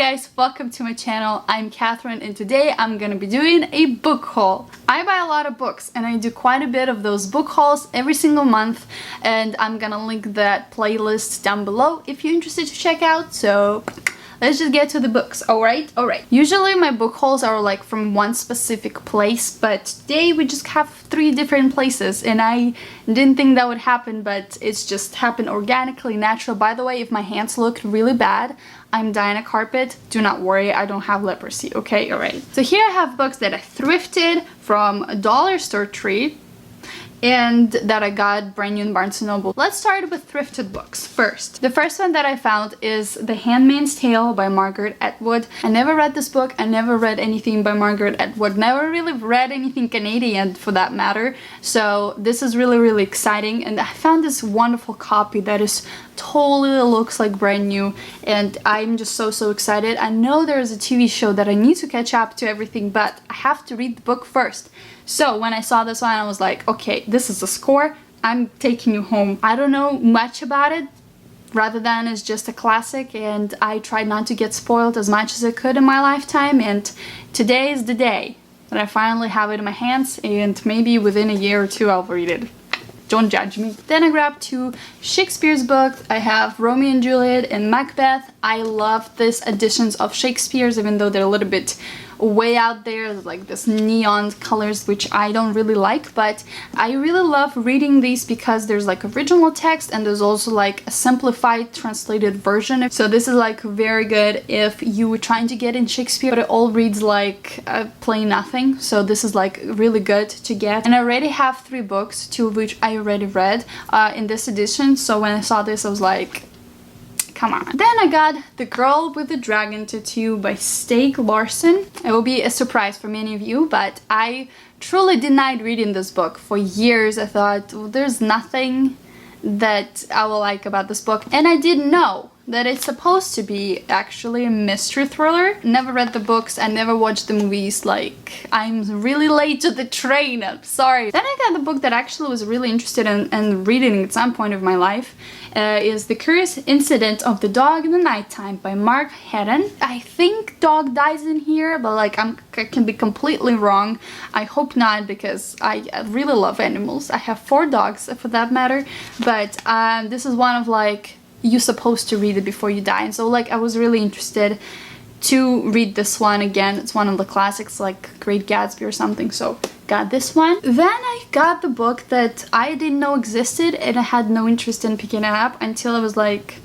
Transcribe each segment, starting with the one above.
guys, welcome to my channel. I'm Catherine and today I'm gonna be doing a book haul. I buy a lot of books and I do quite a bit of those book hauls every single month, and I'm gonna link that playlist down below if you're interested to check out. So let's just get to the books. Alright. Usually my book hauls are like from one specific place, but today we just have 3 different places and I didn't think that would happen, but it's just happened organically, natural. By the way, if my hands look really bad, I'm dyeing a carpet. Do not worry, I don't have leprosy, okay? Alright. So here I have books that I thrifted from a dollar store tree and that I got brand new in Barnes&Noble. Let's start with thrifted books first. The first one that I found is The Handmaid's Tale by Margaret Atwood. I never read this book. I never read anything by Margaret Atwood. Never really read anything Canadian for that matter. So this is really exciting, and I found this wonderful copy that is totally looks like brand new, and I'm just so excited. I know there's a TV show that I need to catch up to everything, but I have to read the book first. So when I saw this one, I was like, okay, this is a score. I'm taking you home. I don't know much about it, rather than it's just a classic, and I tried not to get spoiled as much as I could in my lifetime, and today is the day that I finally have it in my hands, and maybe within a year or 2 I'll read it. Don't judge me. Then I grabbed 2 Shakespeare's books. I have Romeo and Juliet and Macbeth. I love these editions of Shakespeare's, even though they're a little bit way out there, like this neon colors, which I don't really like, but I really love reading these because there's like original text and there's also like a simplified translated version. So this is like very good if you were trying to get in Shakespeare but it all reads like plain nothing. So this is like really good to get, and I already have 3 books, 2 of which I already read in this edition. So when I saw this I was like, come on. Then I got The Girl with the Dragon Tattoo by Stieg Larsson. It will be a surprise for many of you, but I truly denied reading this book for years. I thought, well, there's nothing that I will like about this book, and I didn't know that it's supposed to be actually a mystery thriller. Never read the books, I never watched the movies, like I'm really late to the train, I'm sorry. Then I got the book that actually was really interested in reading at some point of my life, is The Curious Incident of the Dog in the Nighttime by Mark Haddon. I think dog dies in here, but like I can be completely wrong. I hope not, because I really love animals. I have 4 dogs for that matter, but this is one of like, you're supposed to read it before you die, and so like I was really interested to read this one again. It's one of the classics like Great Gatsby or something, so got this one. Then I got the book that I didn't know existed and I had no interest in picking it up until I was like,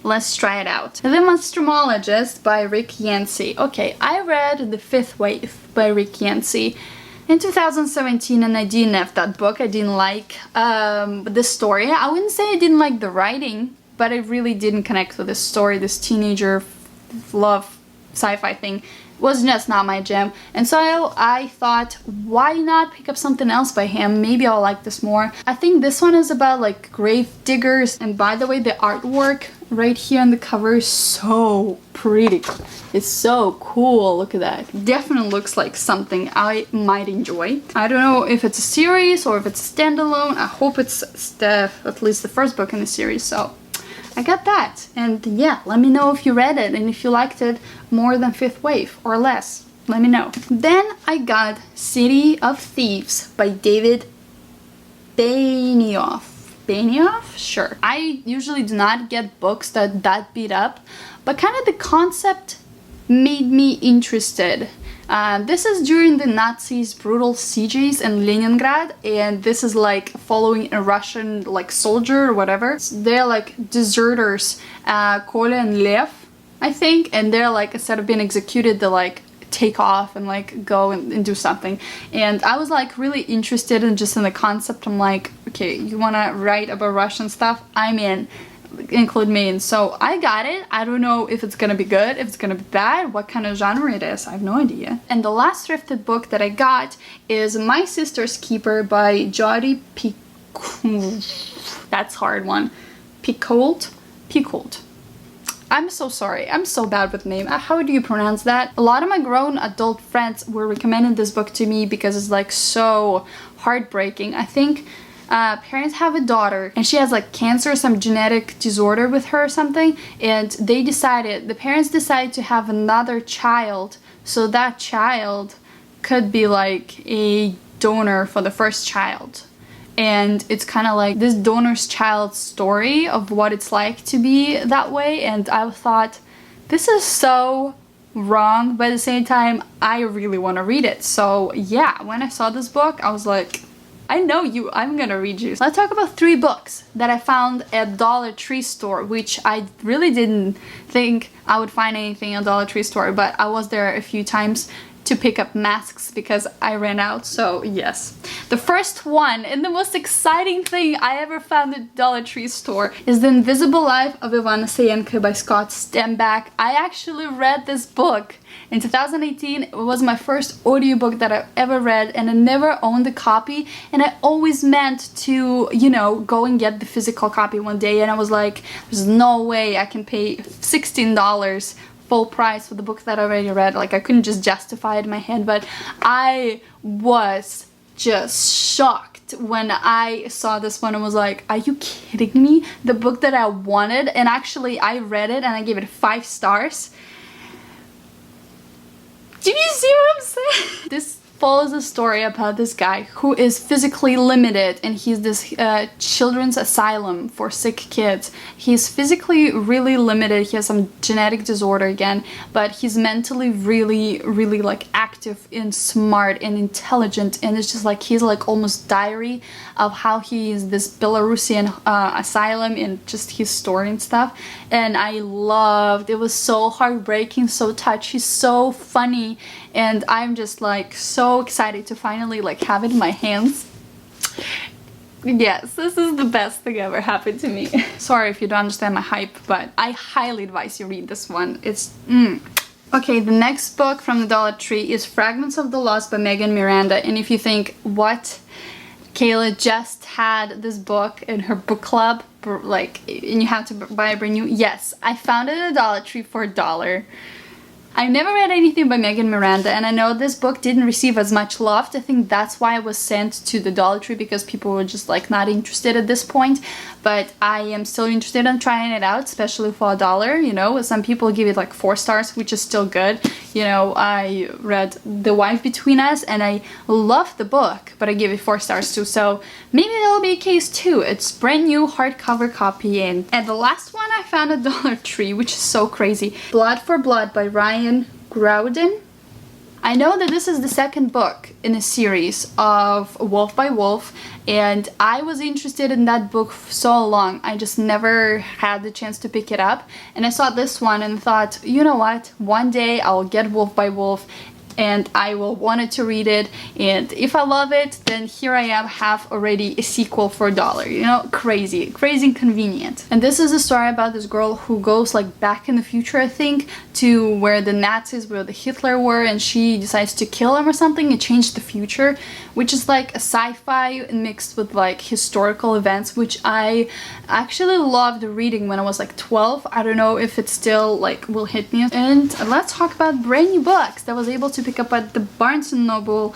let's try it out. The Monstrumologist by Rick Yancey. Okay, I read The Fifth Wave by Rick Yancey in 2017 and I DNF'd that book. I didn't like the story. I wouldn't say I didn't like the writing, but I really didn't connect with this story. This teenager love sci-fi thing was just not my jam, and so I thought, why not pick up something else by him? Maybe I'll like this more. I think this one is about like grave diggers, and by the way, the artwork right here on the cover is so pretty. It's so cool. Look at that. Definitely looks like something I might enjoy. I don't know if it's a series or if it's standalone. I hope it's at least the first book in the series, so I got that. And yeah, let me know if you read it and if you liked it more than Fifth Wave or less. Let me know. Then I got City of Thieves by David Benioff. Benioff? Sure. I usually do not get books that beat up, but kind of the concept made me interested. This is during the Nazis' brutal sieges in Leningrad, and this is like following a Russian like soldier or whatever. They're like deserters, Kolya and Lev, I think, and they're like, instead of being executed, they like take off and like go and do something. And I was like really interested in just in the concept. I'm like, okay, you wanna write about Russian stuff? I'm in. Include me in. So I got it. I don't know if it's gonna be good, if it's gonna be bad, what kind of genre it is. I have no idea. And the last thrifted book that I got is My Sister's Keeper by Jodi Picoult. That's a hard one. Picoult? I'm so sorry. I'm so bad with name. How do you pronounce that? A lot of my grown adult friends were recommending this book to me because it's like so heartbreaking. I think parents have a daughter and she has like cancer, some genetic disorder with her or something, and the parents decided to have another child, so that child could be like a donor for the first child. And it's kind of like this donor's child's story of what it's like to be that way. And I thought, this is so wrong, but at the same time, I really want to read it. So yeah, when I saw this book, I was like, I know you, I'm gonna read you. Let's talk about 3 books that I found at Dollar Tree store, which I really didn't think I would find anything at Dollar Tree store, but I was there a few times to pick up masks because I ran out. So yes, the first one and the most exciting thing I ever found at Dollar Tree store is The Invisible Life of Ivana Sayenka by Scott Stenback. I actually read this book in 2018. It was my first audiobook that I've ever read, and I never owned a copy, and I always meant to, you know, go and get the physical copy one day, and I was like, there's no way I can pay $16 full price for the book that I already read. Like, I couldn't just justify it in my head, but I was just shocked when I saw this one and was like, are you kidding me? The book that I wanted, and actually I read it and I gave it 5 stars. Do you see what I'm saying? This follows a story about this guy who is physically limited, and he's this children's asylum for sick kids. He's physically really limited. He has some genetic disorder again, but he's mentally really, really like active and smart and intelligent, and it's just like he's like almost diary of how he is this Belarusian asylum and just his story and stuff. And I loved it. Was so heartbreaking, so touchy, so funny, and I'm just like so excited to finally like have it in my hands. Yes, this is the best thing ever happened to me. Sorry if you don't understand my hype, but I highly advise you read this one. It's Okay, the next book from the Dollar Tree is Fragments of the Lost by Megan Miranda. And if you think, what? Kayla just had this book in her book club, like, and you have to buy a brand new. Yes, I found it at Dollar Tree for $1. I've never read anything by Megan Miranda, and I know this book didn't receive as much love. I think that's why it was sent to the Dollar Tree, because people were just like not interested at this point. But I am still interested in trying it out, especially for $1. You know, some people give it like 4 stars, which is still good. You know, I read The Wife Between Us and I loved the book, but I gave it 4 stars too. So maybe that'll be a case too. It's brand new hardcover copy, and the last one I found at Dollar Tree, which is so crazy. Blood for Blood by Ryan Groudon. I know that this is the second book in a series of Wolf by Wolf, and I was interested in that book for so long. I just never had the chance to pick it up, and I saw this one and thought, you know what, one day I'll get Wolf by Wolf and I will want to read it, and if I love it, then here I am, have already a sequel for $1. You know, crazy and convenient. And this is a story about this girl who goes like back in the future, I think, to where the Nazis, where the Hitler were, and she decides to kill him or something and change the future, which is like a sci-fi mixed with like historical events, which I actually loved reading when I was like 12. I don't know if it still like will hit me. And let's talk about brand new books that I was able to pick up at the Barnes&Noble.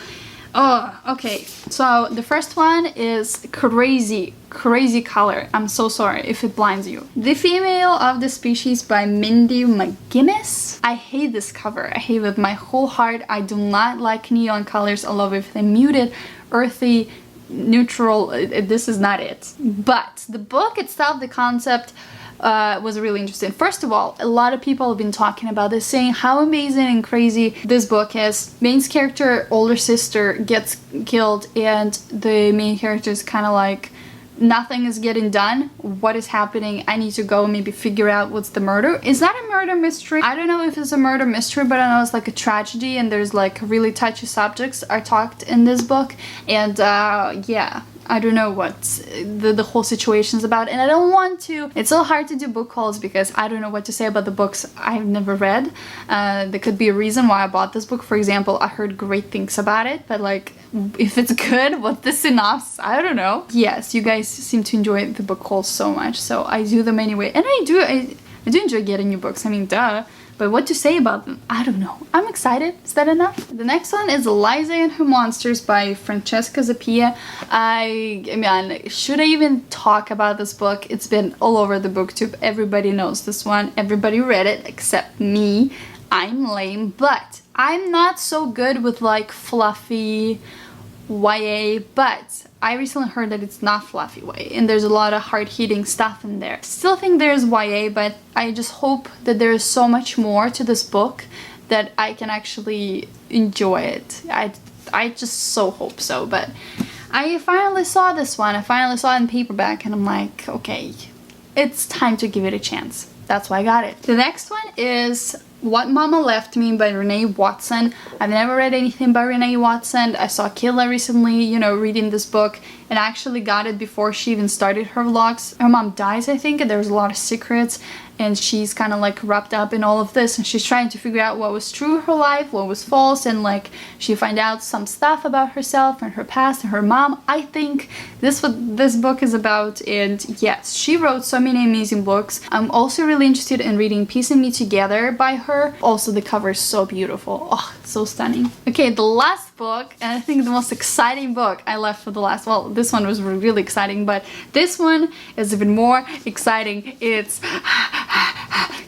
Oh, okay. So the first one is crazy color. I'm so sorry if it blinds you. The Female of the Species by Mindy McGuinness. I hate this cover. I hate it with my whole heart. I do not like neon colors. I love if they're muted, earthy, neutral. This is not it. But the book itself, the concept, was really interesting. First of all, a lot of people have been talking about this, saying how amazing and crazy this book is. Main's character, older sister, gets killed, and the main character is kind of like, nothing is getting done. What is happening? I need to go and maybe figure out what's the murder. Is that a murder mystery? I don't know if it's a murder mystery, but I know it's like a tragedy, and there's like really touchy subjects are talked in this book, and yeah. I don't know what the whole situation's about, and I don't want to. It's so hard to do book hauls because I don't know what to say about the books I've never read. There could be a reason why I bought this book. For example, I heard great things about it, but like, if it's good, what's the synopsis? I don't know. Yes, you guys seem to enjoy the book hauls so much, so I do them anyway, and I do enjoy getting new books. I mean, duh. but what to say about them, I don't know. I'm excited. Is that enough? The next one is Eliza and Her Monsters by Francesca Zappia. I mean, should I even talk about this book? It's been all over the booktube. Everybody knows this one. Everybody read it except me. I'm lame, but I'm not so good with like fluffy YA, but I recently heard that it's not fluffy YA and there's a lot of hard-hitting stuff in there. Still think there's YA, but I just hope that there is so much more to this book that I can actually enjoy it. I just so hope so, but I finally saw this one. I finally saw it in paperback and I'm like, okay, it's time to give it a chance. That's why I got it. The next one is What Mama Left Me by Renee Watson. I've never read anything by Renee Watson. I saw Kayla recently, you know, reading this book, and I actually got it before she even started her vlogs. Her mom dies, I think, and there's a lot of secrets, and she's kind of like wrapped up in all of this, and she's trying to figure out what was true in her life, what was false, and like she find out some stuff about herself and her past and her mom. I think this what this book is about, and yes, she wrote so many amazing books. I'm also really interested in reading Piecing Me Together by her. Also, the cover is so beautiful. Oh, so stunning. Okay, the last book, and I think the most exciting book I left for the last, well, this one was really exciting, but this one is even more exciting. It's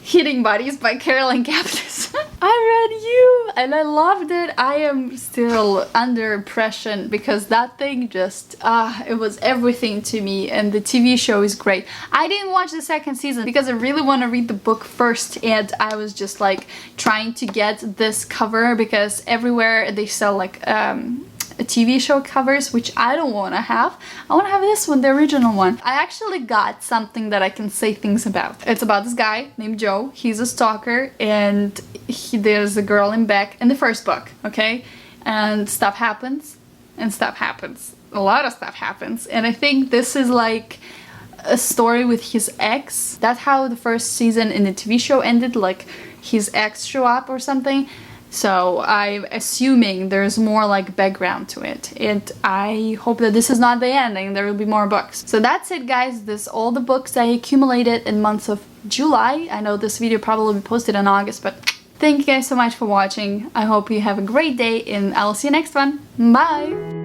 Hitting Bodies by Caroline Kapnis. I read You and I loved it. I am still under impression because that thing just, it was everything to me, and the TV show is great. I didn't watch the second season because I really want to read the book first, and I was just like trying to get this cover because everywhere they sell like a TV show covers, which I don't want to have. I want to have this one, the original one. I actually got something that I can say things about. It's about this guy named Joe. He's a stalker, and there's a girl in back in the first book, okay? And stuff happens, and stuff happens. A lot of stuff happens, and I think this is like a story with his ex. That's how the first season in the TV show ended, like his ex show up or something. So I'm assuming there's more like background to it, and I hope that this is not the ending. There will be more books. So that's it, guys. This all the books I accumulated in months of July. I know this video probably will be posted in August, but thank you guys so much for watching. I hope you have a great day, and I'll see you next one. Bye!